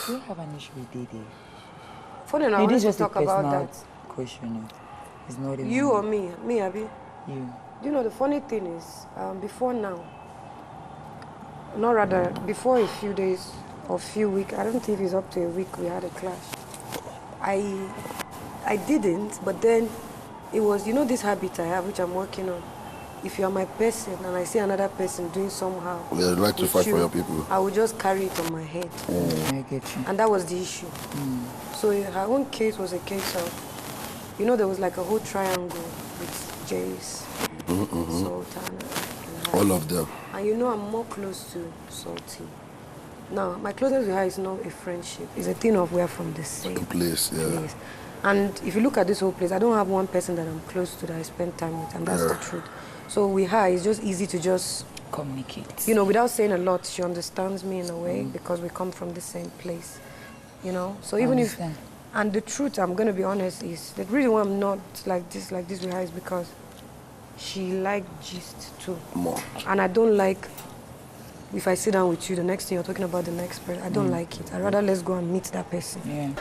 Do you have an issue with Dede? Funny enough, I want to talk about that. Question. It's not even you or me? Me, Abi? You. You know, the funny thing is, before now, not rather, before a few days or few weeks, I don't think it's up to a week, we had a clash. I didn't, but then it was, you know, this habit I have, which I'm working on. If you are my person and I see another person doing somehow, yeah, you like to fight for your people. I will just carry it on my head. I get you. And that was the issue. So her own case was a case of, you know, there was like a whole triangle with Jace, Sultan, and all of them. And you know, I'm more close to Salty. Now, my closeness with her is not a friendship. It's a thing of we're from the same place. And if you look at this whole place, I don't have one person that I'm close to that I spend time with, and that's the truth. So with her, it's just easy to just communicate. You know, without saying a lot, she understands me in a way because we come from the same place. You know, so even if, and the truth, I'm gonna be honest, is the reason why I'm not like this with her is because she liked gist too. More. And I don't like, if I sit down with you, the next thing you're talking about the next person, I don't like it. I'd rather let's go and meet that person. Yeah.